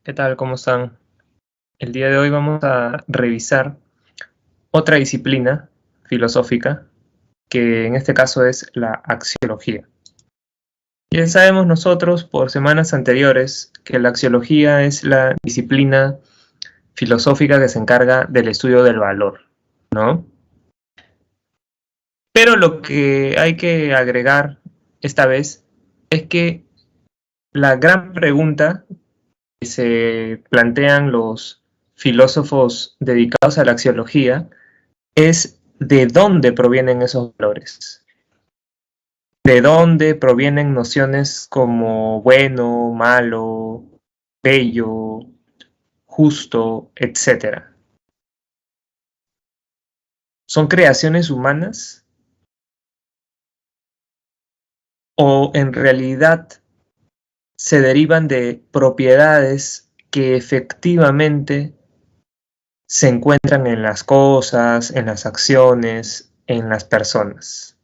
¿Qué tal? ¿Cómo están? El día de hoy vamos a revisar otra disciplina filosófica, que en este caso es la axiología. Ya sabemos nosotros por semanas anteriores que la axiología es la disciplina filosófica que se encarga del estudio del valor, ¿no? Pero lo que hay que agregar esta vez es que la gran pregunta que se plantean los filósofos dedicados a la axiología es de dónde provienen esos valores, de dónde provienen nociones como bueno, malo, bello, justo, etcétera. ¿Son creaciones humanas o en realidad se derivan de propiedades que efectivamente se encuentran en las cosas, en las acciones, en las personas?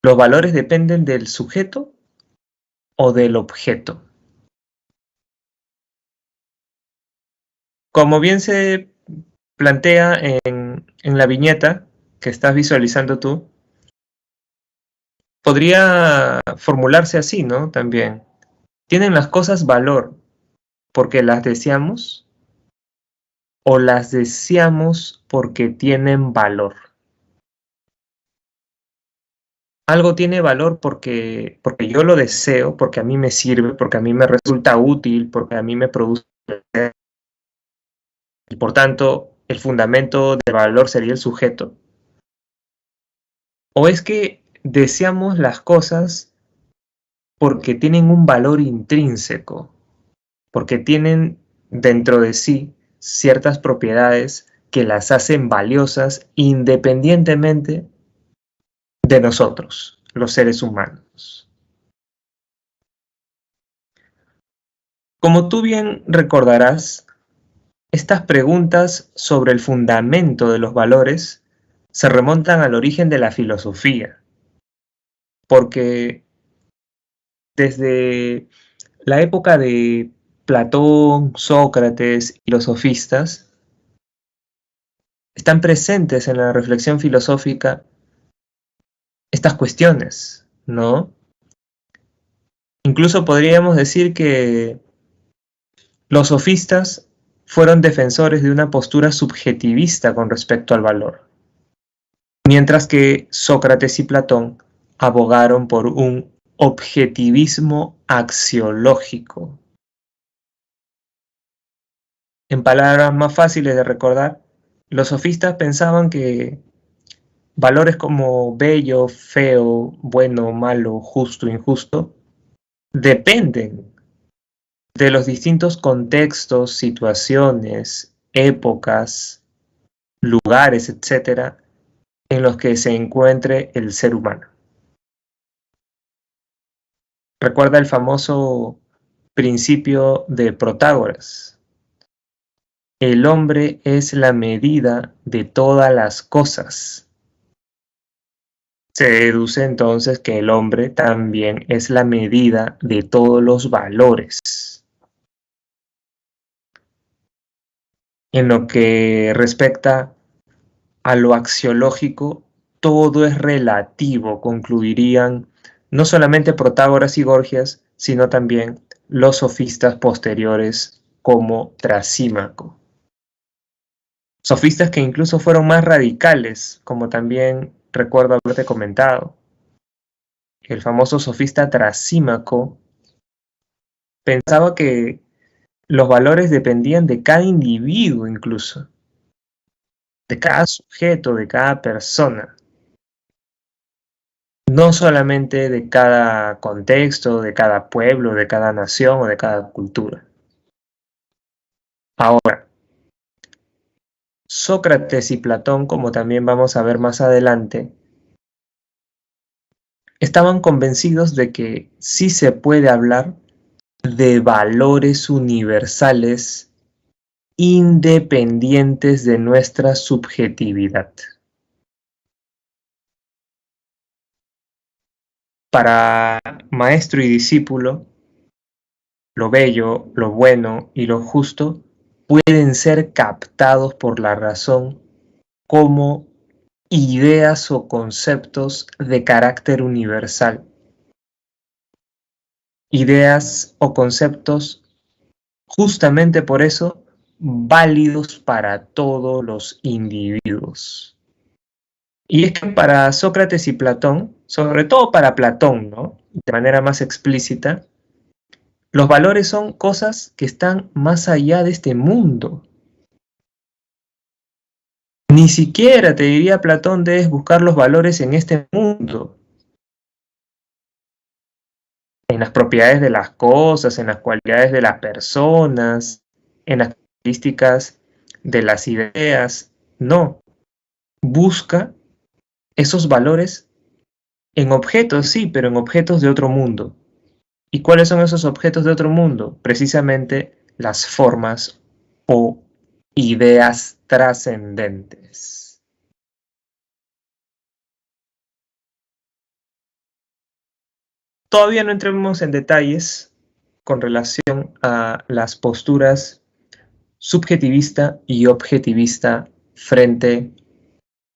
¿Los valores dependen del sujeto o del objeto? Como bien se plantea en la viñeta que estás visualizando tú, podría formularse así, ¿no? También. ¿Tienen las cosas valor porque las deseamos o las deseamos porque tienen valor? Algo tiene valor porque yo lo deseo, porque a mí me sirve, porque a mí me resulta útil, porque a mí me produce placer, y por tanto el fundamento del valor sería el sujeto. ¿O es que deseamos las cosas porque tienen un valor intrínseco, porque tienen dentro de sí ciertas propiedades que las hacen valiosas independientemente de nosotros, los seres humanos? Como tú bien recordarás, estas preguntas sobre el fundamento de los valores se remontan al origen de la filosofía, porque desde la época de Platón, Sócrates y los sofistas, están presentes en la reflexión filosófica estas cuestiones, ¿no? Incluso podríamos decir que los sofistas fueron defensores de una postura subjetivista con respecto al valor, mientras que Sócrates y Platón abogaron por un objetivismo axiológico. En palabras más fáciles de recordar, los sofistas pensaban que valores como bello, feo, bueno, malo, justo, injusto, dependen de los distintos contextos, situaciones, épocas, lugares, etcétera, en los que se encuentre el ser humano. Recuerda el famoso principio de Protágoras. El hombre es la medida de todas las cosas. Se deduce entonces que el hombre también es la medida de todos los valores. En lo que respecta a lo axiológico, todo es relativo, concluirían no solamente Protágoras y Gorgias, sino también los sofistas posteriores como Trasímaco. Sofistas que incluso fueron más radicales, como también recuerdo haberte comentado. El famoso sofista Trasímaco pensaba que los valores dependían de cada individuo incluso, de cada sujeto, de cada persona, no solamente de cada contexto, de cada pueblo, de cada nación o de cada cultura. Ahora, Sócrates y Platón, como también vamos a ver más adelante, estaban convencidos de que sí se puede hablar de valores universales independientes de nuestra subjetividad. Para maestro y discípulo, lo bello, lo bueno y lo justo pueden ser captados por la razón como ideas o conceptos de carácter universal. Ideas o conceptos justamente por eso válidos para todos los individuos. Y es que para Sócrates y Platón, sobre todo para Platón, ¿no?, de manera más explícita, los valores son cosas que están más allá de este mundo. Ni siquiera, te diría Platón, debes buscar los valores en este mundo, en las propiedades de las cosas, en las cualidades de las personas, en las características de las ideas. No, busca esos valores en objetos, sí, pero en objetos de otro mundo. ¿Y cuáles son esos objetos de otro mundo? Precisamente las formas o ideas trascendentes. Todavía no entremos en detalles con relación a las posturas subjetivista y objetivista frente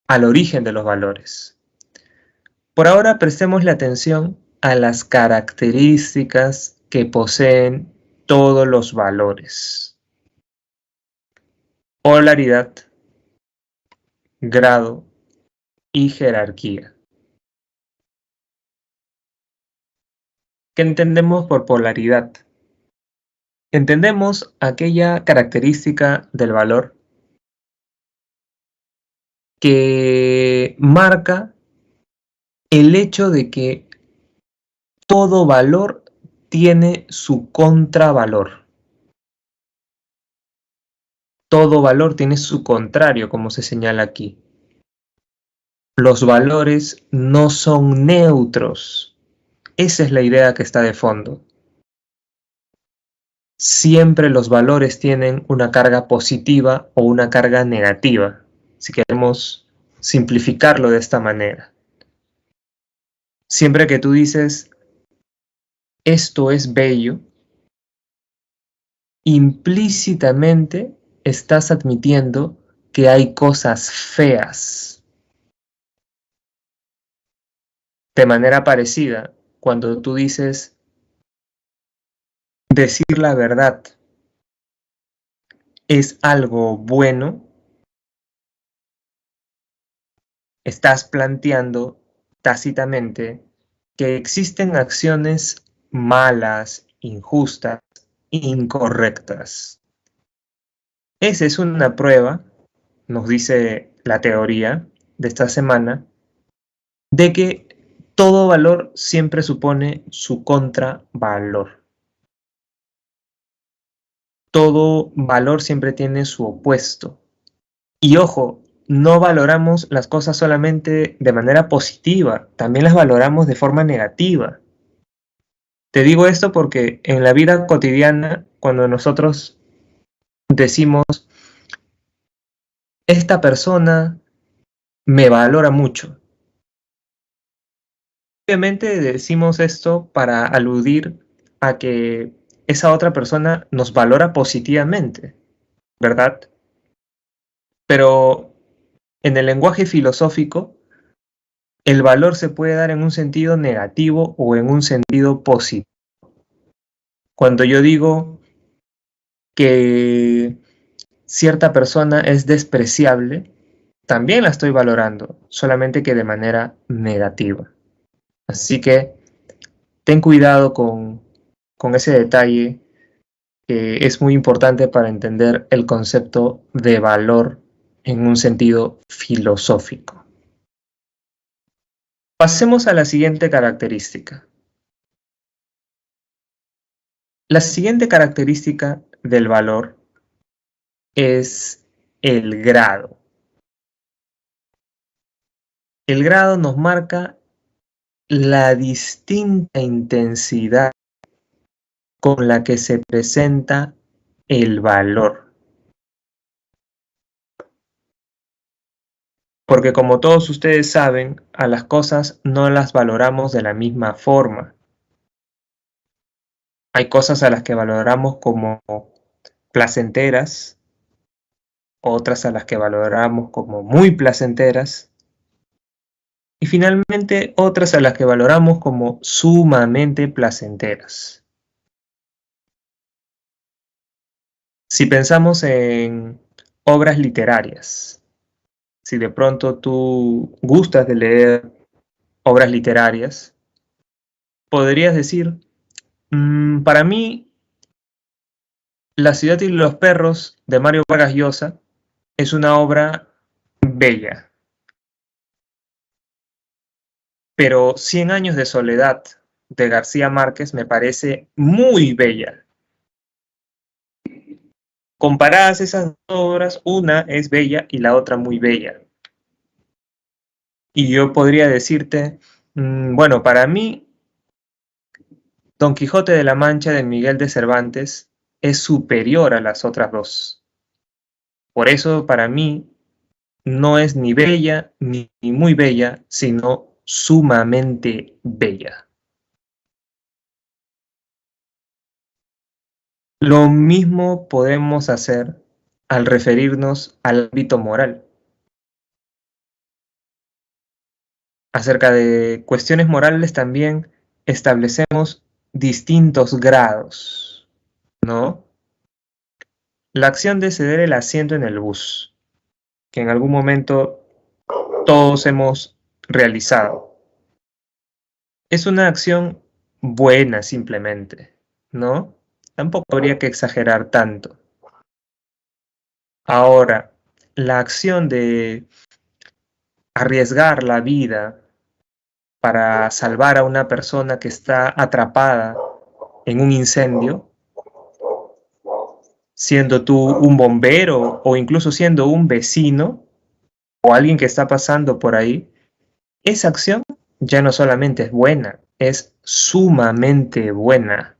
al origen de los valores. Por ahora prestémosle atención a las características que poseen todos los valores: polaridad, grado y jerarquía. ¿Qué entendemos por polaridad? Entendemos aquella característica del valor que marca el hecho de que todo valor tiene su contravalor. Todo valor tiene su contrario, como se señala aquí. Los valores no son neutros. Esa es la idea que está de fondo. Siempre los valores tienen una carga positiva o una carga negativa, si queremos simplificarlo de esta manera. Siempre que tú dices, esto es bello, implícitamente estás admitiendo que hay cosas feas. De manera parecida, cuando tú dices, decir la verdad es algo bueno, estás planteando tácitamente que existen acciones malas, injustas, incorrectas. Esa es una prueba, nos dice la teoría de esta semana, de que todo valor siempre supone su contravalor. Todo valor siempre tiene su opuesto. Y ojo, no valoramos las cosas solamente de manera positiva, también las valoramos de forma negativa. Te digo esto porque en la vida cotidiana, cuando nosotros decimos, esta persona me valora mucho, obviamente decimos esto para aludir a que esa otra persona nos valora positivamente, ¿verdad? Pero en el lenguaje filosófico, el valor se puede dar en un sentido negativo o en un sentido positivo. Cuando yo digo que cierta persona es despreciable, también la estoy valorando, solamente que de manera negativa. Así que ten cuidado con ese detalle, que es muy importante para entender el concepto de valor en un sentido filosófico. Pasemos a la siguiente característica. La siguiente característica del valor es el grado. El grado nos marca la distinta intensidad con la que se presenta el valor. Porque como todos ustedes saben, a las cosas no las valoramos de la misma forma. Hay cosas a las que valoramos como placenteras, otras a las que valoramos como muy placenteras, y finalmente otras a las que valoramos como sumamente placenteras. Si pensamos en obras literarias, si de pronto tú gustas de leer obras literarias, podrías decir, para mí, La ciudad y los perros de Mario Vargas Llosa es una obra bella, pero Cien años de soledad de García Márquez me parece muy bella. Comparadas esas dos obras, una es bella y la otra muy bella. Y yo podría decirte, bueno, para mí, Don Quijote de la Mancha de Miguel de Cervantes es superior a las otras dos. Por eso, para mí, no es ni bella ni muy bella, sino sumamente bella. Lo mismo podemos hacer al referirnos al ámbito moral. Acerca de cuestiones morales también establecemos distintos grados, ¿no? La acción de ceder el asiento en el bus, que en algún momento todos hemos realizado, es una acción buena simplemente, ¿no? Tampoco habría que exagerar tanto. Ahora, la acción de arriesgar la vida para salvar a una persona que está atrapada en un incendio, siendo tú un bombero o incluso siendo un vecino o alguien que está pasando por ahí, esa acción ya no solamente es buena, es sumamente buena.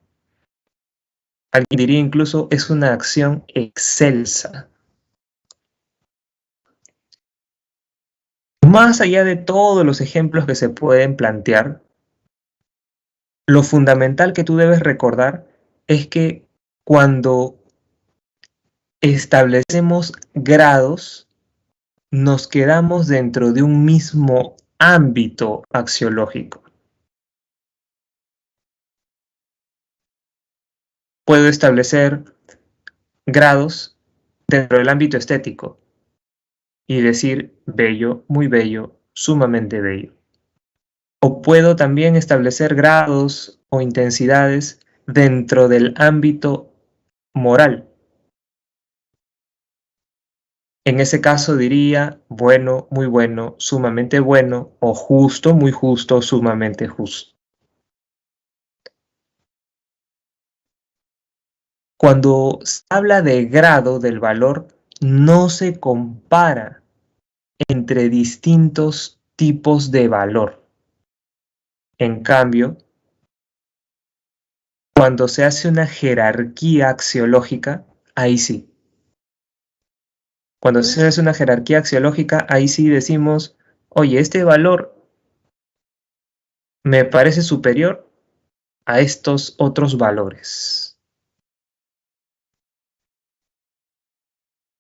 Alguien diría incluso es una acción excelsa. Más allá de todos los ejemplos que se pueden plantear, lo fundamental que tú debes recordar es que cuando establecemos grados, nos quedamos dentro de un mismo ámbito axiológico. Puedo establecer grados dentro del ámbito estético y decir bello, muy bello, sumamente bello. O puedo también establecer grados o intensidades dentro del ámbito moral. En ese caso diría bueno, muy bueno, sumamente bueno, o justo, muy justo, sumamente justo. Cuando se habla de grado del valor, no se compara entre distintos tipos de valor. En cambio, cuando se hace una jerarquía axiológica, ahí sí. Cuando se hace una jerarquía axiológica, ahí sí decimos, oye, este valor me parece superior a estos otros valores.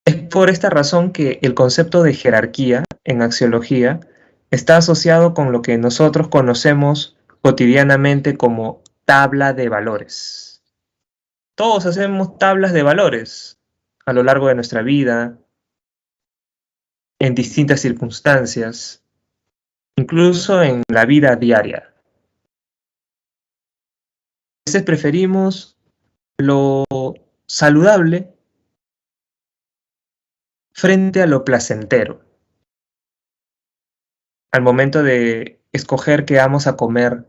Es por esta razón que el concepto de jerarquía en axiología está asociado con lo que nosotros conocemos cotidianamente como tabla de valores. Todos hacemos tablas de valores a lo largo de nuestra vida, en distintas circunstancias, incluso en la vida diaria. A veces preferimos lo saludable frente a lo placentero. Al momento de escoger qué vamos a comer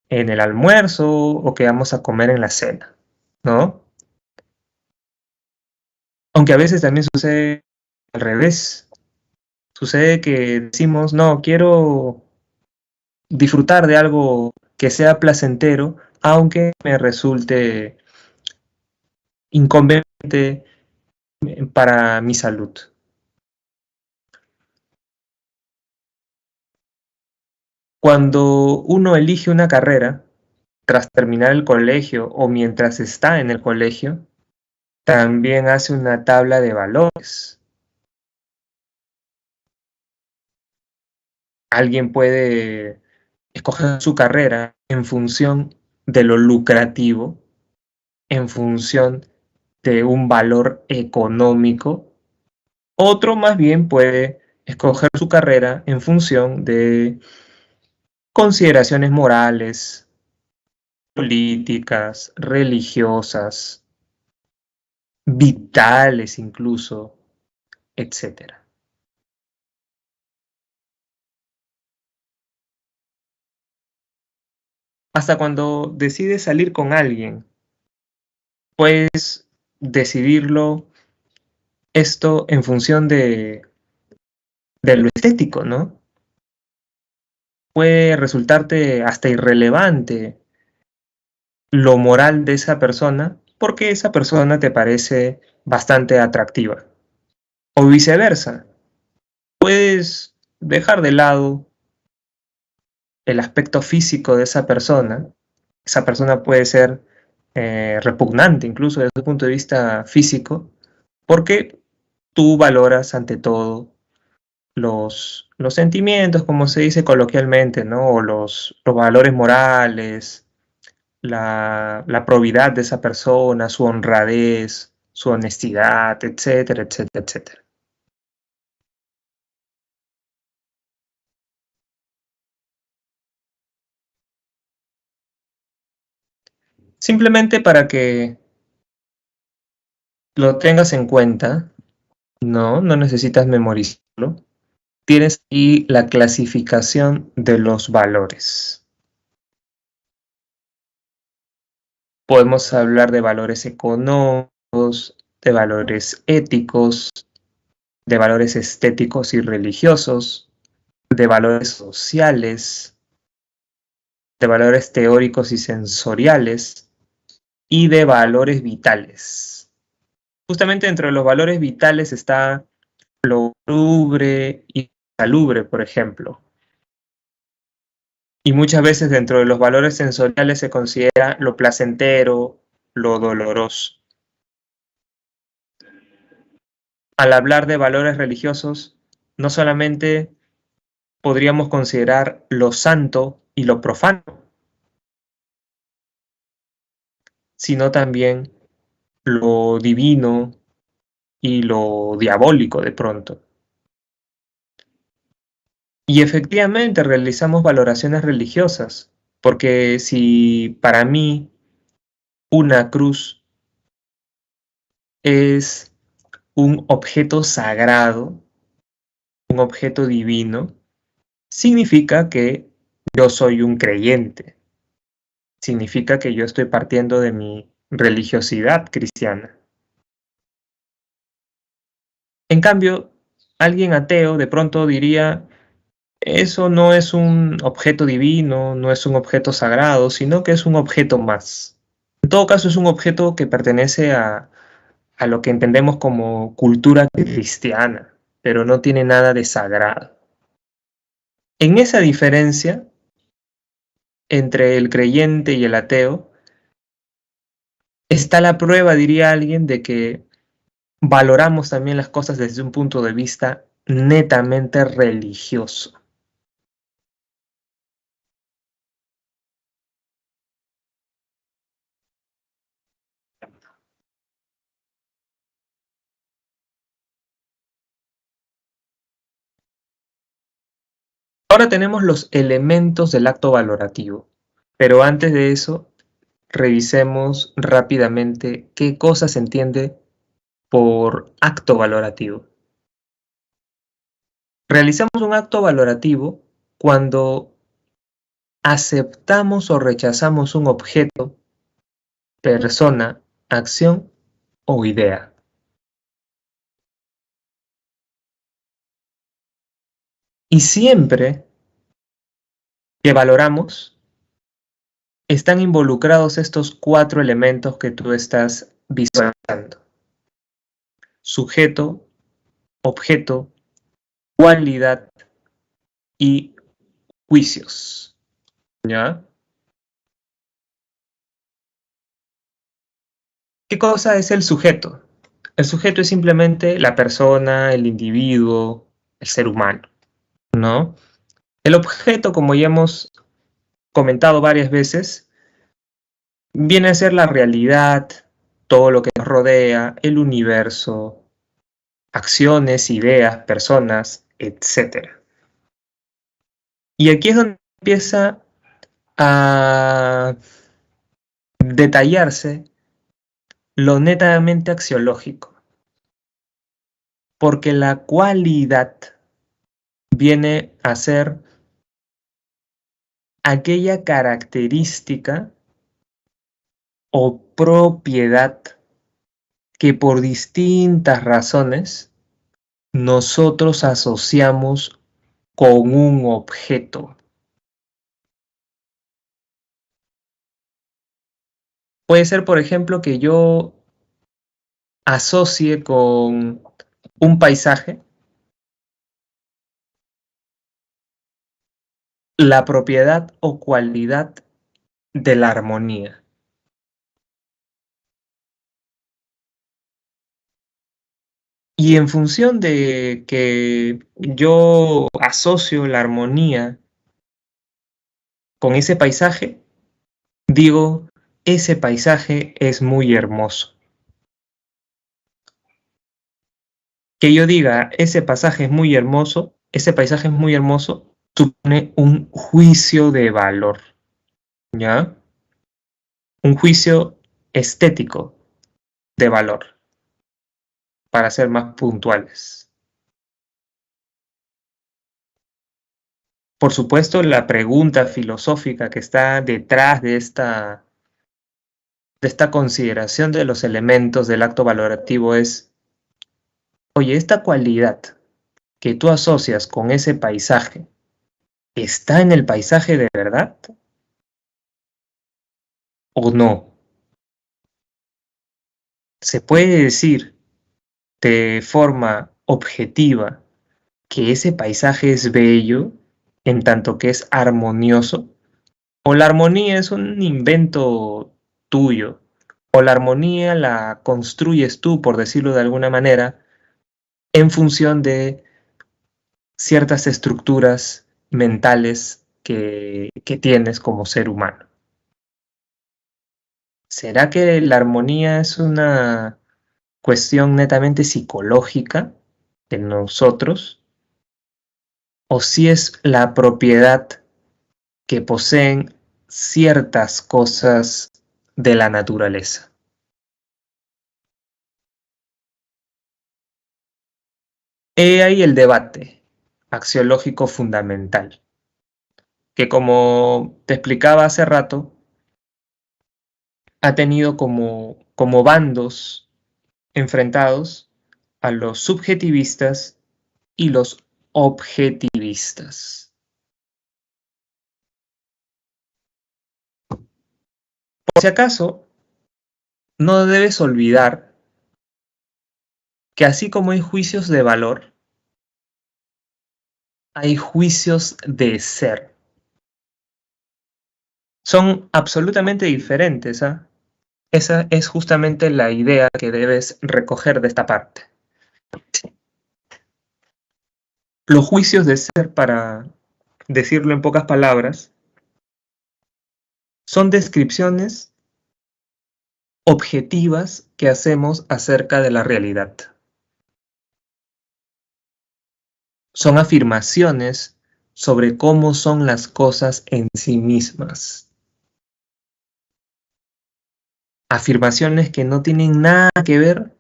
en el almuerzo o qué vamos a comer en la cena, ¿no? Aunque a veces también sucede al revés. Sucede que decimos, no, quiero disfrutar de algo que sea placentero, aunque me resulte inconveniente para mi salud. Cuando uno elige una carrera, tras terminar el colegio o mientras está en el colegio, también hace una tabla de valores. Alguien puede escoger su carrera en función de lo lucrativo, en función de un valor económico. Otro más bien puede escoger su carrera en función de consideraciones morales, políticas, religiosas, vitales incluso, etcétera. Hasta cuando decides salir con alguien, puedes decidirlo esto en función de lo estético, ¿no? Puede resultarte hasta irrelevante lo moral de esa persona porque esa persona te parece bastante atractiva. O viceversa, puedes dejar de lado el aspecto físico de esa persona. Esa persona puede ser repugnante incluso desde el punto de vista físico, porque tú valoras ante todo los sentimientos, como se dice coloquialmente, ¿no? O los valores morales, la probidad de esa persona, su honradez, su honestidad, etcétera, etcétera, etcétera. Simplemente para que lo tengas en cuenta, no necesitas memorizarlo. Tienes aquí la clasificación de los valores. Podemos hablar de valores económicos, de valores éticos, de valores estéticos y religiosos, de valores sociales, de valores teóricos y sensoriales y de valores vitales. Justamente dentro de los valores vitales está lo salubre y salubre, por ejemplo. Y muchas veces dentro de los valores sensoriales se considera lo placentero, lo doloroso. Al hablar de valores religiosos, no solamente podríamos considerar lo santo y lo profano, sino también lo divino y lo diabólico de pronto. Y efectivamente realizamos valoraciones religiosas, porque si para mí una cruz es un objeto sagrado, un objeto divino, significa que yo soy un creyente, significa que yo estoy partiendo de mi religiosidad cristiana. En cambio, alguien ateo de pronto diría, eso no es un objeto divino, no es un objeto sagrado, sino que es un objeto más. En todo caso, es un objeto que pertenece a lo que entendemos como cultura cristiana, pero no tiene nada de sagrado. En esa diferencia entre el creyente y el ateo está la prueba, diría alguien, de que valoramos también las cosas desde un punto de vista netamente religioso. Ahora tenemos los elementos del acto valorativo, pero antes de eso, revisemos rápidamente qué cosa se entiende por acto valorativo. Realizamos un acto valorativo cuando aceptamos o rechazamos un objeto, persona, acción o idea. Y siempre que valoramos, están involucrados estos cuatro elementos que tú estás visualizando: sujeto, objeto, cualidad y juicios. ¿Ya? ¿Qué cosa es el sujeto? El sujeto es simplemente la persona, el individuo, el ser humano, ¿no? El objeto, como ya hemos comentado varias veces, viene a ser la realidad, todo lo que nos rodea, el universo, acciones, ideas, personas, etc. Y aquí es donde empieza a detallarse lo netamente axiológico, porque la cualidad viene a ser aquella característica o propiedad que por distintas razones nosotros asociamos con un objeto. Puede ser, por ejemplo, que yo asocie con un paisaje la propiedad o cualidad de la armonía. Y en función de que yo asocio la armonía con ese paisaje, digo, ese paisaje es muy hermoso. Que yo diga, ese pasaje es muy hermoso, ese paisaje es muy hermoso, supone un juicio de valor, ¿ya? Un juicio estético de valor, para ser más puntuales. Por supuesto, la pregunta filosófica que está detrás de esta consideración de los elementos del acto valorativo es, oye, esta cualidad que tú asocias con ese paisaje, ¿está en el paisaje de verdad o no? ¿Se puede decir de forma objetiva que ese paisaje es bello en tanto que es armonioso? ¿O la armonía es un invento tuyo? ¿O la armonía la construyes tú, por decirlo de alguna manera, en función de ciertas estructuras mentales que tienes como ser humano? ¿Será que la armonía es una cuestión netamente psicológica de nosotros? ¿O si es la propiedad que poseen ciertas cosas de la naturaleza? He ahí el debate axiológico fundamental, que como te explicaba hace rato, ha tenido como bandos enfrentados a los subjetivistas y los objetivistas. Por si acaso, no debes olvidar que así como hay juicios de valor, hay juicios de ser. Son absolutamente diferentes, ¿ah? Esa es justamente la idea que debes recoger de esta parte. Los juicios de ser, para decirlo en pocas palabras, son descripciones objetivas que hacemos acerca de la realidad. Son afirmaciones sobre cómo son las cosas en sí mismas. Afirmaciones que no tienen nada que ver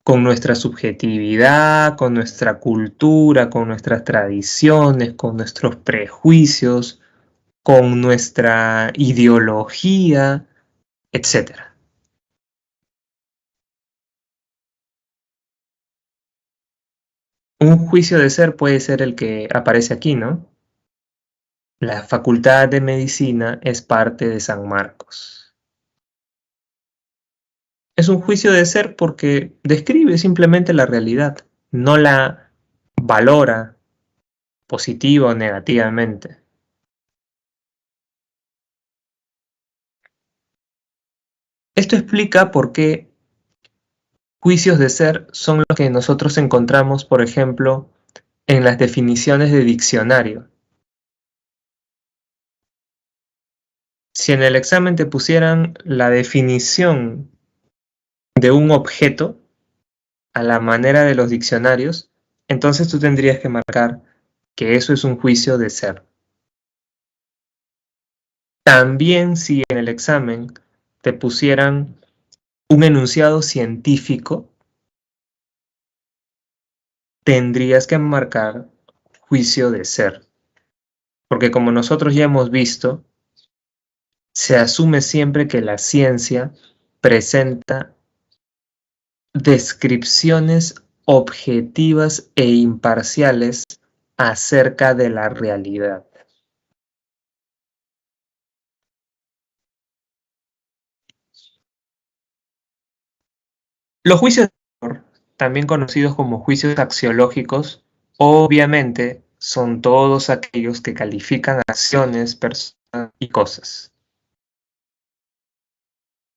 con nuestra subjetividad, con nuestra cultura, con nuestras tradiciones, con nuestros prejuicios, con nuestra ideología, etcétera. Un juicio de ser puede ser el que aparece aquí, ¿no? La Facultad de Medicina es parte de San Marcos. Es un juicio de ser porque describe simplemente la realidad, no la valora positiva o negativamente. Esto explica por qué juicios de ser son los que nosotros encontramos, por ejemplo, en las definiciones de diccionario. Si en el examen te pusieran la definición de un objeto a la manera de los diccionarios, entonces tú tendrías que marcar que eso es un juicio de ser. También si en el examen te pusieran un enunciado científico, tendrías que marcar juicio de ser. Porque como nosotros ya hemos visto, se asume siempre que la ciencia presenta descripciones objetivas e imparciales acerca de la realidad. Los juicios de valor, también conocidos como juicios axiológicos, obviamente son todos aquellos que califican acciones, personas y cosas.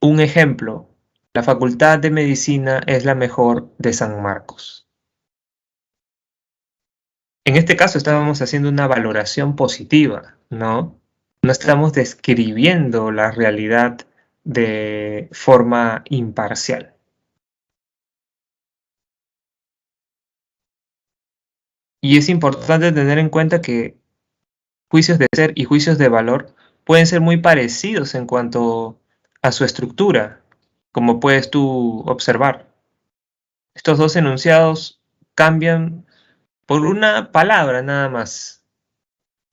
Un ejemplo, la Facultad de Medicina es la mejor de San Marcos. En este caso estábamos haciendo una valoración positiva, ¿no? No estamos describiendo la realidad de forma imparcial. Y es importante tener en cuenta que juicios de ser y juicios de valor pueden ser muy parecidos en cuanto a su estructura, como puedes tú observar. Estos dos enunciados cambian por una palabra nada más,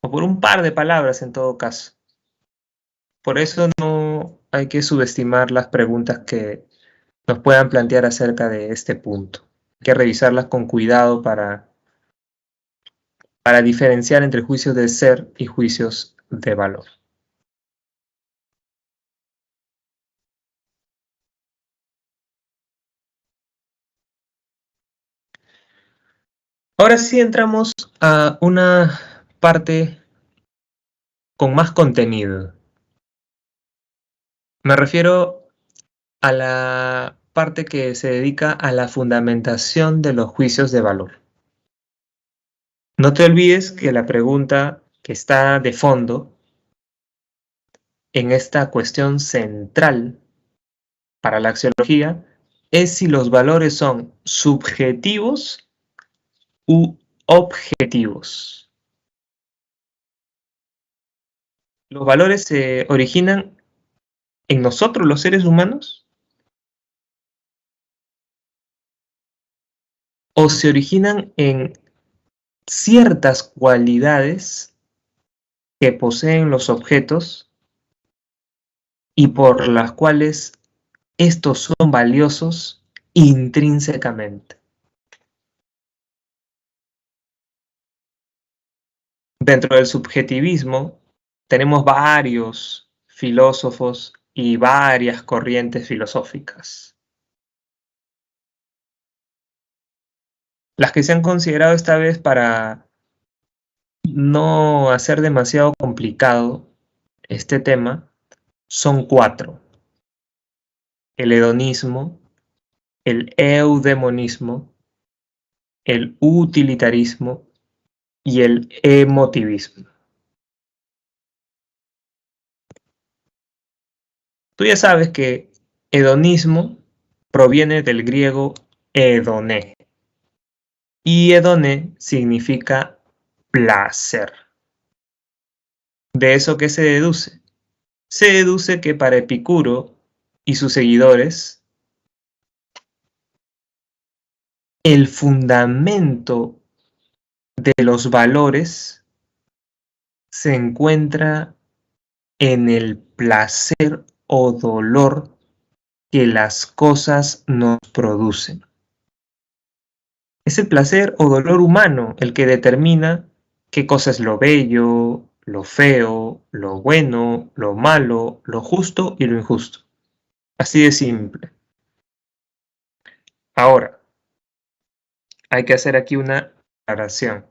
o por un par de palabras en todo caso. Por eso no hay que subestimar las preguntas que nos puedan plantear acerca de este punto. Hay que revisarlas con cuidado para diferenciar entre juicios de ser y juicios de valor. Ahora sí entramos a una parte con más contenido. Me refiero a la parte que se dedica a la fundamentación de los juicios de valor. No te olvides que la pregunta que está de fondo en esta cuestión central para la axiología es si los valores son subjetivos u objetivos. ¿Los valores se originan en nosotros, los seres humanos? ¿O se originan en ciertas cualidades que poseen los objetos y por las cuales estos son valiosos intrínsecamente? Dentro del subjetivismo tenemos varios filósofos y varias corrientes filosóficas. Las que se han considerado esta vez para no hacer demasiado complicado este tema son 4: el hedonismo, el eudemonismo, el utilitarismo y el emotivismo. Tú ya sabes que hedonismo proviene del griego hedone, y hedone significa placer. ¿De eso qué se deduce? Se deduce que para Epicuro y sus seguidores, el fundamento de los valores se encuentra en el placer o dolor que las cosas nos producen. Es el placer o dolor humano el que determina qué cosa es lo bello, lo feo, lo bueno, lo malo, lo justo y lo injusto. Así de simple. Ahora, hay que hacer aquí una aclaración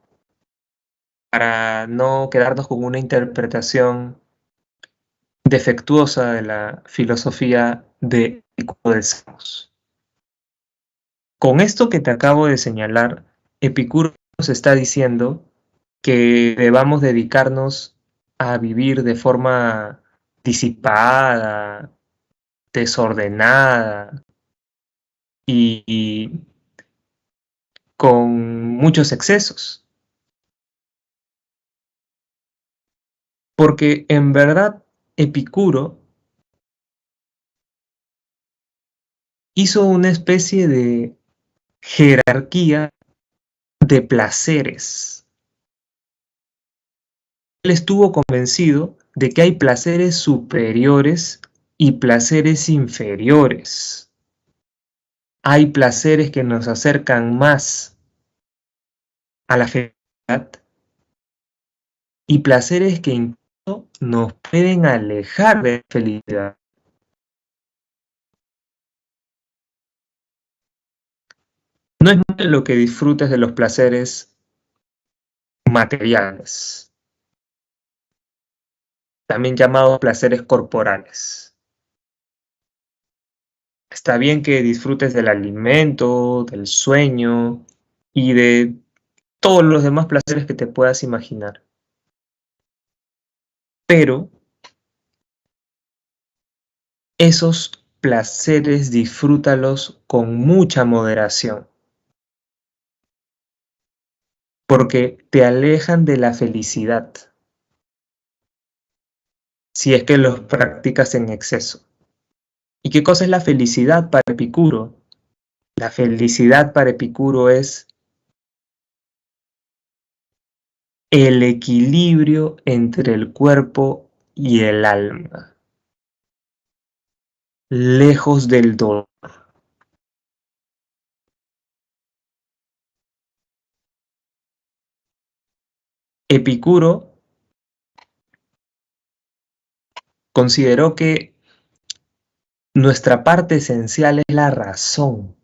para no quedarnos con una interpretación defectuosa de la filosofía de Epicuro de Samos. Con esto que te acabo de señalar, Epicuro nos está diciendo que debamos dedicarnos a vivir de forma disipada, desordenada y con muchos excesos. Porque en verdad Epicuro hizo una especie de jerarquía de placeres. Él estuvo convencido de que hay placeres superiores y placeres inferiores. Hay placeres que nos acercan más a la felicidad y placeres que incluso nos pueden alejar de la felicidad. No es malo que disfrutes de los placeres materiales, también llamados placeres corporales. Está bien que disfrutes del alimento, del sueño y de todos los demás placeres que te puedas imaginar. Pero esos placeres disfrútalos con mucha moderación, porque te alejan de la felicidad si es que los practicas en exceso. ¿Y qué cosa es la felicidad para Epicuro? La felicidad para Epicuro es el equilibrio entre el cuerpo y el alma, lejos del dolor. Epicuro consideró que nuestra parte esencial es la razón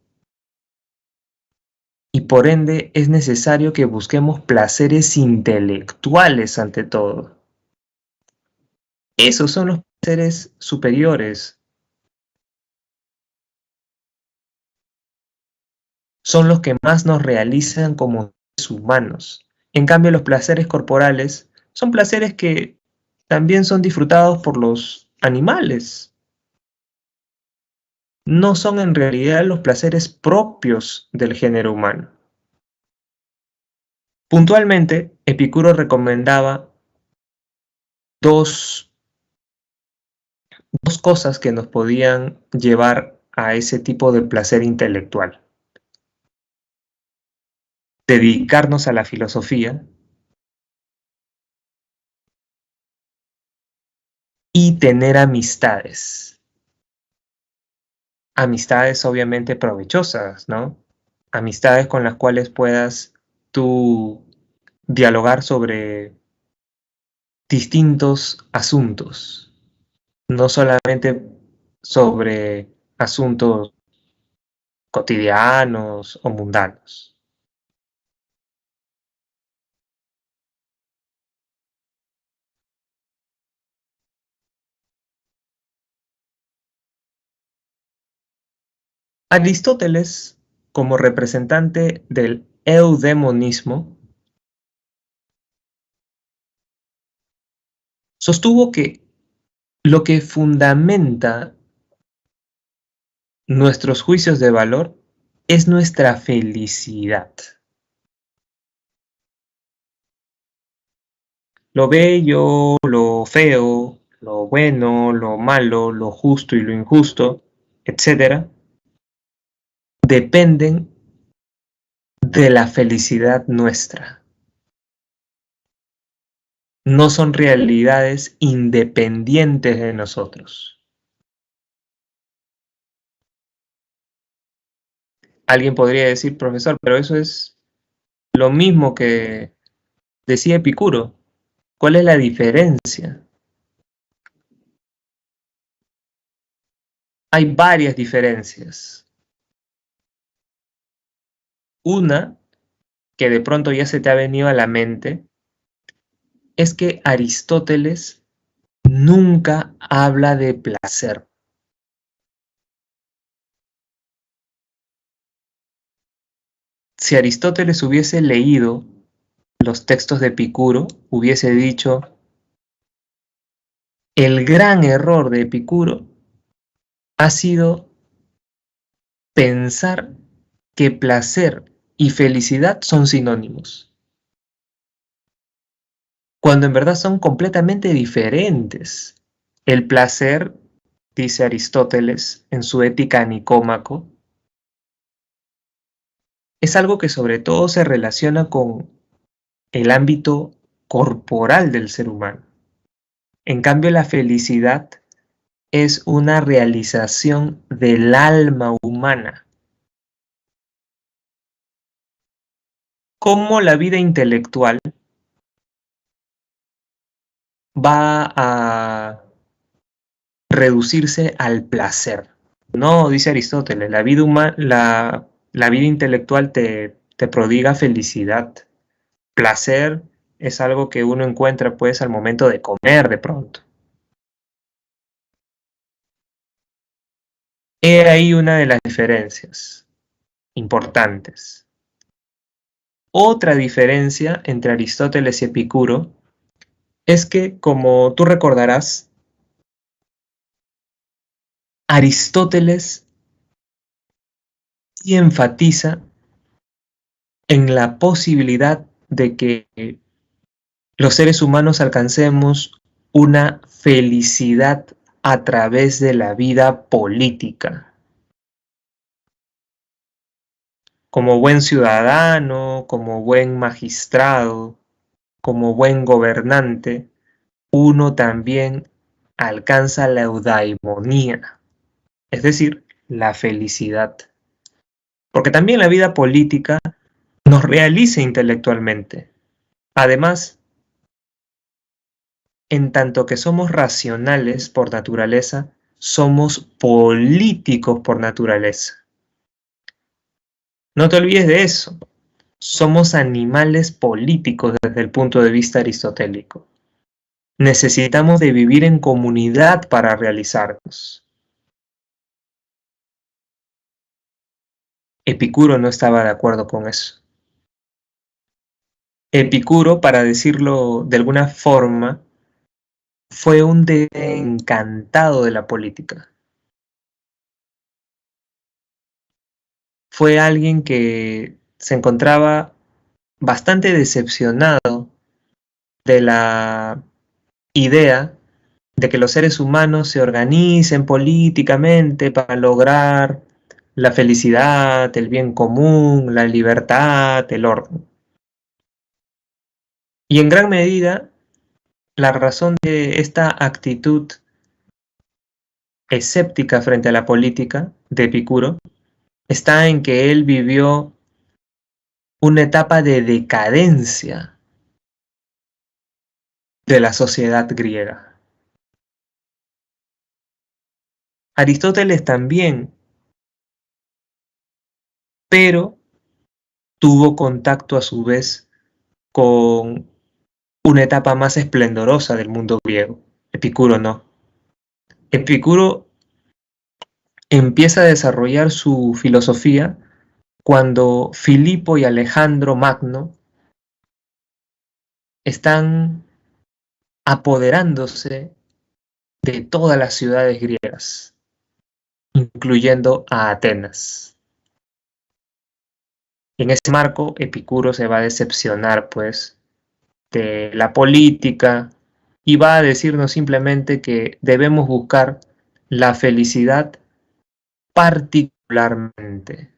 y por ende es necesario que busquemos placeres intelectuales ante todo. Esos son los placeres superiores, son los que más nos realizan como seres humanos. En cambio, los placeres corporales son placeres que también son disfrutados por los animales. No son en realidad los placeres propios del género humano. Puntualmente, Epicuro recomendaba dos cosas que nos podían llevar a ese tipo de placer intelectual. Dedicarnos a la filosofía y tener amistades. Amistades obviamente provechosas, ¿no? Amistades con las cuales puedas tú dialogar sobre distintos asuntos, no solamente sobre asuntos cotidianos o mundanos. Aristóteles, como representante del eudemonismo, sostuvo que lo que fundamenta nuestros juicios de valor es nuestra felicidad. Lo bello, lo feo, lo bueno, lo malo, lo justo y lo injusto, etcétera, dependen de la felicidad nuestra. No son realidades independientes de nosotros. Alguien podría decir, profesor, pero eso es lo mismo que decía Epicuro. ¿Cuál es la diferencia? Hay varias diferencias. Una, que de pronto ya se te ha venido a la mente, es que Aristóteles nunca habla de placer. si Aristóteles hubiese leído los textos de Epicuro, hubiese dicho, el gran error de Epicuro ha sido pensar que placer y felicidad son sinónimos, cuando en verdad son completamente diferentes. El placer, dice Aristóteles en su Ética a Nicómaco, es algo que sobre todo se relaciona con el ámbito corporal del ser humano. En cambio, la felicidad es una realización del alma humana. ¿Cómo la vida intelectual va a reducirse al placer? No, dice Aristóteles, la vida intelectual te prodiga felicidad. Placer es algo que uno encuentra pues al momento de comer de pronto. He ahí una de las diferencias importantes. Otra diferencia entre Aristóteles y Epicuro es que, como tú recordarás, Aristóteles sí enfatiza en la posibilidad de que los seres humanos alcancemos una felicidad a través de la vida política. Como buen ciudadano, como buen magistrado, como buen gobernante, uno también alcanza la eudaimonía, es decir, la felicidad. Porque también la vida política nos realiza intelectualmente. Además, en tanto que somos racionales por naturaleza, somos políticos por naturaleza. No te olvides de eso. Somos animales políticos desde el punto de vista aristotélico. Necesitamos de vivir en comunidad para realizarnos. Epicuro no estaba de acuerdo con eso. Epicuro, para decirlo de alguna forma, fue un desencantado de la política. Fue alguien que se encontraba bastante decepcionado de la idea de que los seres humanos se organicen políticamente para lograr la felicidad, el bien común, la libertad, el orden. Y en gran medida, la razón de esta actitud escéptica frente a la política de Epicuro está en que él vivió una etapa de decadencia de la sociedad griega. Aristóteles también, pero tuvo contacto a su vez con una etapa más esplendorosa del mundo griego. Epicuro no. Epicuro empieza a desarrollar su filosofía cuando Filipo y Alejandro Magno están apoderándose de todas las ciudades griegas, incluyendo a Atenas. En ese marco, Epicuro se va a decepcionar, pues, de la política y va a decirnos simplemente que debemos buscar la felicidad particularmente.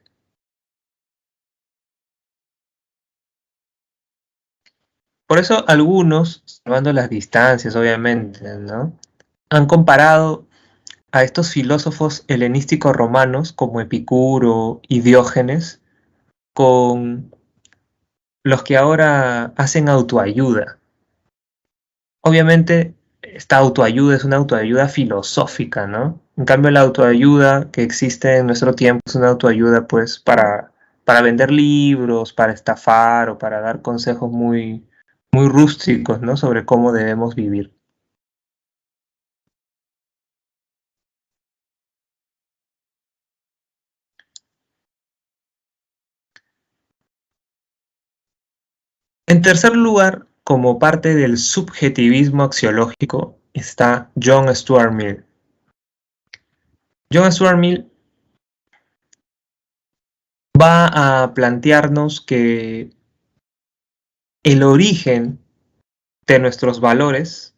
Por eso algunos, salvando las distancias, obviamente, ¿no?, han comparado a estos filósofos helenísticos romanos como Epicuro y Diógenes con los que ahora hacen autoayuda. Obviamente, esta autoayuda es una autoayuda filosófica, ¿no? En cambio, la autoayuda que existe en nuestro tiempo es una autoayuda, pues, para vender libros, para estafar o para dar consejos muy, muy rústicos, ¿no?, sobre cómo debemos vivir. En tercer lugar, como parte del subjetivismo axiológico, está John Stuart Mill. John Stuart Mill va a plantearnos que el origen de nuestros valores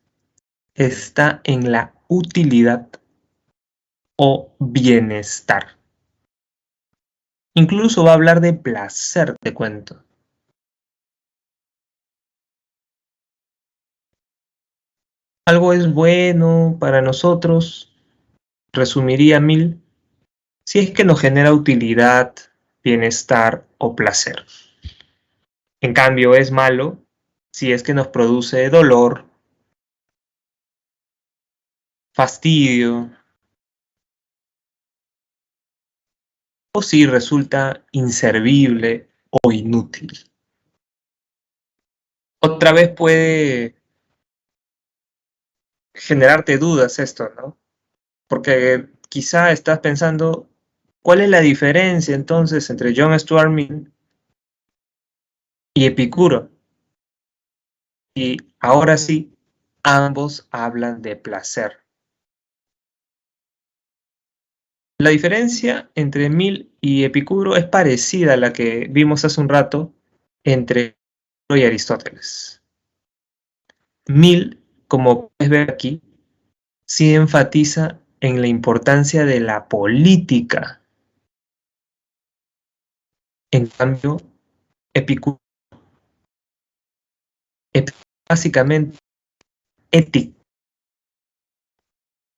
está en la utilidad o bienestar. Incluso va a hablar de placer, te cuento. Algo es bueno para nosotros, resumiría Mill, si es que nos genera utilidad, bienestar o placer. En cambio, es malo si es que nos produce dolor, fastidio, o si resulta inservible o inútil. Otra vez puede generarte dudas esto, ¿no? Porque quizá estás pensando, ¿cuál es la diferencia entonces entre John Stuart Mill y Epicuro? Y ahora sí, ambos hablan de placer. La diferencia entre Mill y Epicuro es parecida a la que vimos hace un rato entre Epicuro y Aristóteles. Mill, como puedes ver aquí, sí enfatiza en la importancia de la política. En cambio, Epicuro es básicamente ética,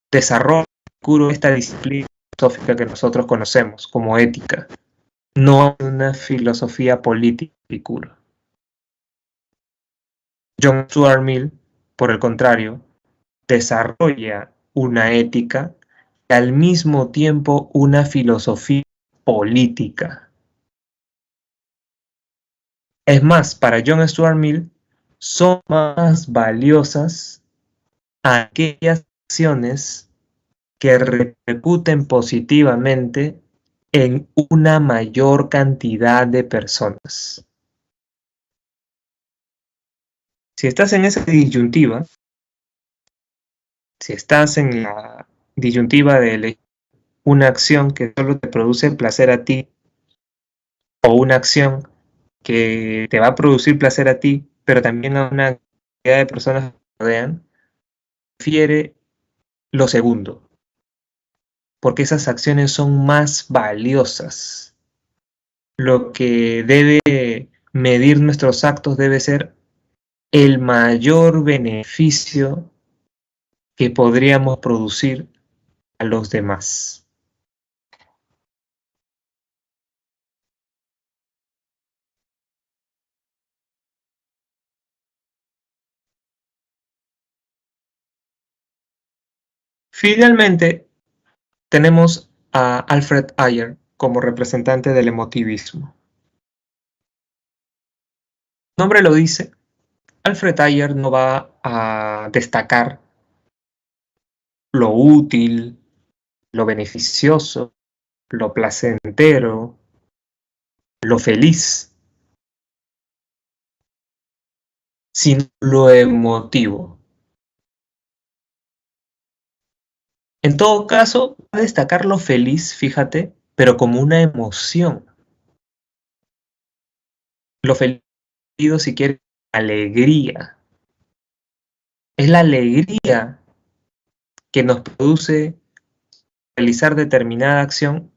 desarrolla Epicuro esta disciplina filosófica que nosotros conocemos como ética, no una filosofía política Epicuro. John Stuart Mill, por el contrario, desarrolla una ética y al mismo tiempo una filosofía política. Es más, para John Stuart Mill son más valiosas aquellas acciones que repercuten positivamente en una mayor cantidad de personas. Si estás en esa disyuntiva, si estás en la disyuntiva de elegir una acción que solo te produce placer a ti o una acción que te va a producir placer a ti, pero también a una cantidad de personas que te rodean, prefiere lo segundo, porque esas acciones son más valiosas. Lo que debe medir nuestros actos debe ser el mayor beneficio que podríamos producir a los demás. Finalmente, tenemos a Alfred Ayer como representante del emotivismo. El nombre lo dice, Alfred Ayer no va a destacar lo útil, lo beneficioso, lo placentero, lo feliz, sino lo emotivo. En todo caso, va a destacar lo feliz, fíjate, pero como una emoción. Lo feliz, si quieres, alegría. Es la alegría que nos produce realizar determinada acción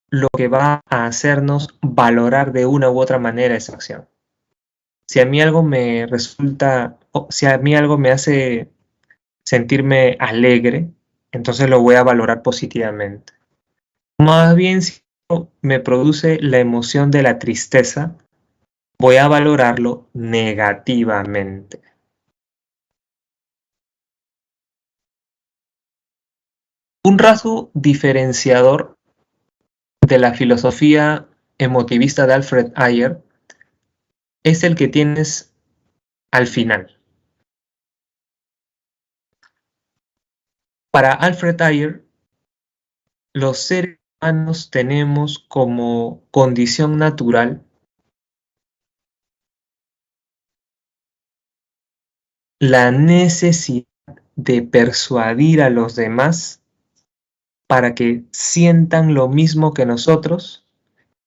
lo que va a hacernos valorar de una u otra manera esa acción. Si a mí algo me resulta, si a mí algo me hace sentirme alegre, entonces lo voy a valorar positivamente. Más bien, si me produce la emoción de la tristeza, voy a valorarlo negativamente. Un rasgo diferenciador de la filosofía emotivista de Alfred Ayer es el que tienes al final. Para Alfred Ayer, los seres humanos tenemos como condición natural la necesidad de persuadir a los demás para que sientan lo mismo que nosotros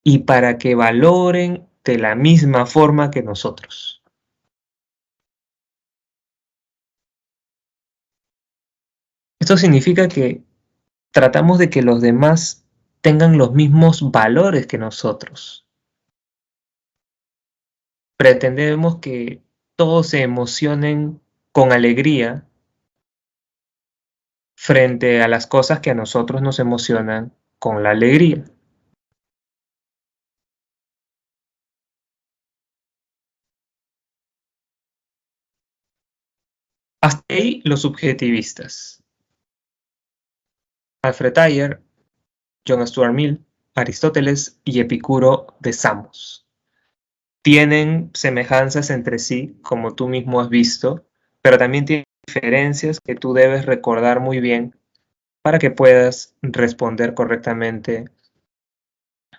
y para que valoren de la misma forma que nosotros. Esto significa que tratamos de que los demás tengan los mismos valores que nosotros. Pretendemos que todos se emocionen con alegría frente a las cosas que a nosotros nos emocionan con la alegría. Hasta ahí los subjetivistas. Alfred Tyler, John Stuart Mill, Aristóteles y Epicuro de Samos. Tienen semejanzas entre sí, como tú mismo has visto, pero también tienen diferencias que tú debes recordar muy bien para que puedas responder correctamente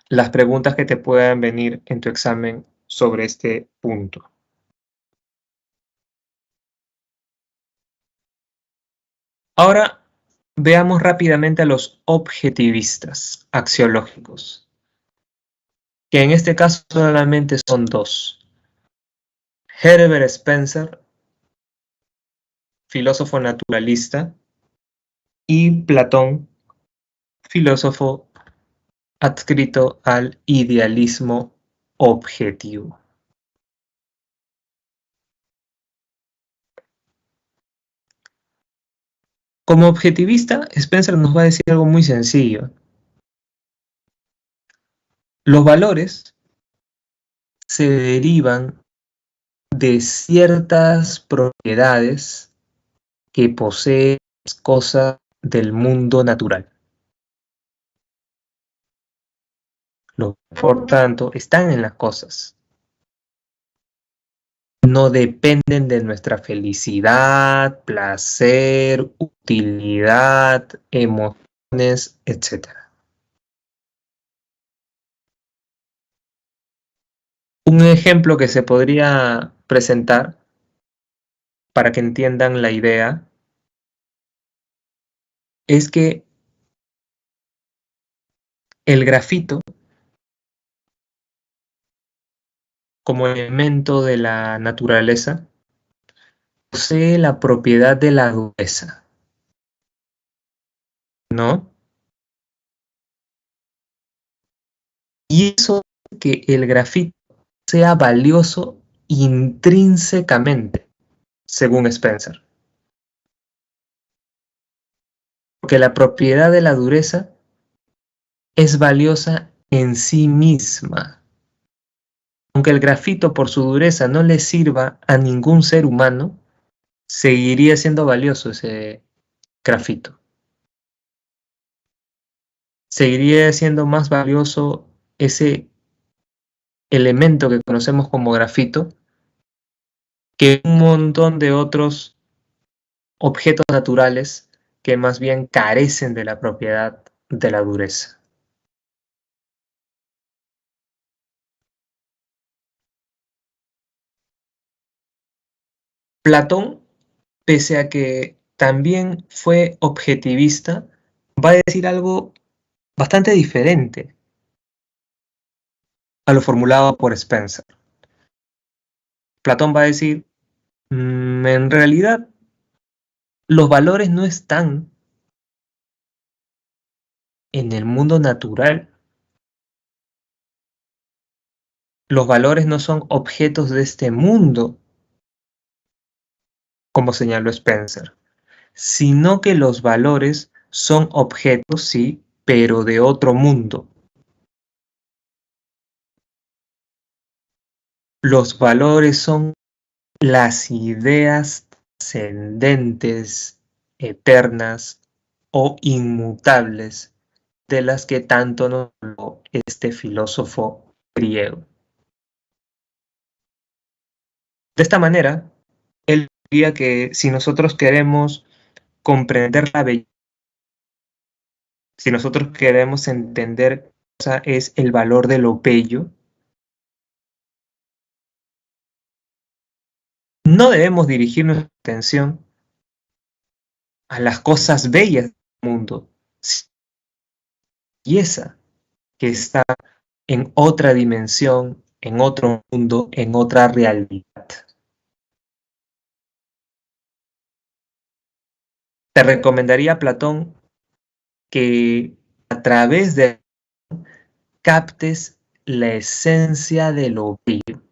las preguntas que te puedan venir en tu examen sobre este punto. Ahora veamos rápidamente a los objetivistas axiológicos, que en este caso solamente son dos. Herbert Spencer, filósofo naturalista, y Platón, filósofo adscrito al idealismo objetivo. Como objetivista, Spencer nos va a decir algo muy sencillo. Los valores se derivan de ciertas propiedades que poseen las cosas del mundo natural. Por tanto, están en las cosas. No dependen de nuestra felicidad, placer, utilidad, emociones, etc. Un ejemplo que se podría presentar para que entiendan la idea es que el grafito, como elemento de la naturaleza, posee la propiedad de la dureza, ¿no? Y eso hace que el grafito sea valioso intrínsecamente, según Spencer. Porque la propiedad de la dureza es valiosa en sí misma. Aunque el grafito por su dureza no le sirva a ningún ser humano, seguiría siendo valioso ese grafito. Seguiría siendo más valioso ese elemento que conocemos como grafito que un montón de otros objetos naturales que más bien carecen de la propiedad de la dureza. Platón, pese a que también fue objetivista, va a decir algo bastante diferente a lo formulado por Spencer. Platón va a decir, en realidad los valores no están en el mundo natural. Los valores no son objetos de este mundo, como señaló Spencer, sino que los valores son objetos, sí, pero de otro mundo. Los valores son las ideas trascendentes, eternas o inmutables de las que tanto nos habló este filósofo griego. De esta manera, él diría que si nosotros queremos comprender la belleza, si nosotros queremos entender qué cosa es el valor de lo bello, No debemos dirigir nuestra atención a las cosas bellas del mundo, sino a la belleza que está en otra dimensión, en otro mundo, en otra realidad. Te recomendaría, Platón, que a través de captes la esencia de lo bello.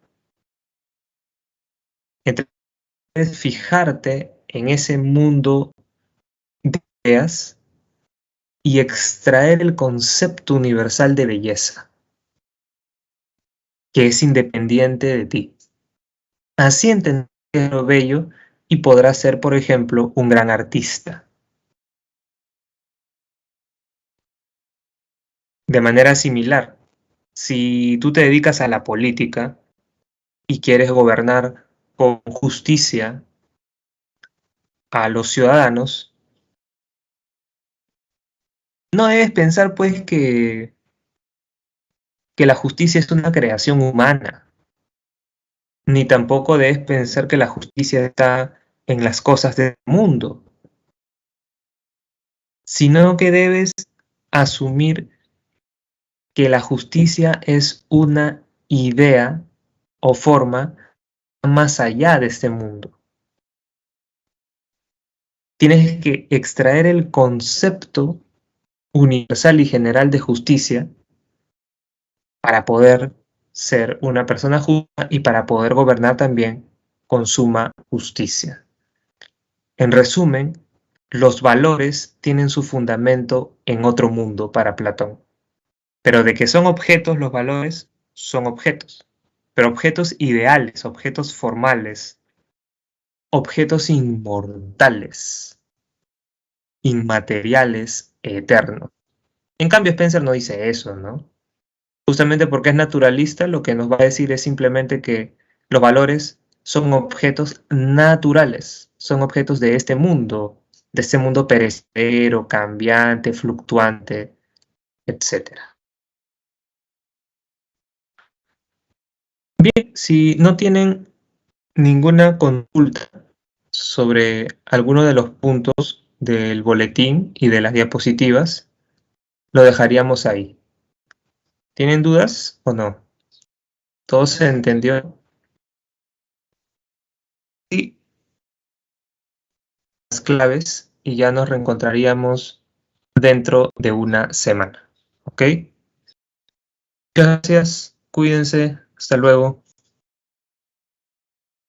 Entonces, fijarte en ese mundo de ideas y extraer el concepto universal de belleza, que es independiente de ti. Así entenderás lo bello y podrás ser, por ejemplo, un gran artista. De manera similar, si tú te dedicas a la política y quieres gobernar con justicia a los ciudadanos, no debes pensar pues que la justicia es una creación humana, ni tampoco debes pensar que la justicia está en las cosas del mundo, sino que debes asumir que la justicia es una idea o forma más allá de este mundo. Tienes que extraer el concepto universal y general de justicia para poder ser una persona justa y para poder gobernar también con suma justicia. En resumen, los valores tienen su fundamento en otro mundo para Platón. Pero de que son objetos los valores, son objetos. Pero objetos ideales, objetos formales, objetos inmortales, inmateriales, eternos. En cambio, Spencer no dice eso, ¿no? Justamente porque es naturalista, lo que nos va a decir es simplemente que los valores son objetos naturales, son objetos de este mundo perecedero, cambiante, fluctuante, etc. Bien, si no tienen ninguna consulta sobre alguno de los puntos del boletín y de las diapositivas, lo dejaríamos ahí. ¿Tienen dudas o no? ¿Todo se entendió? Sí, las claves y ya nos reencontraríamos dentro de una semana. ¿Ok? Gracias, cuídense, hasta luego.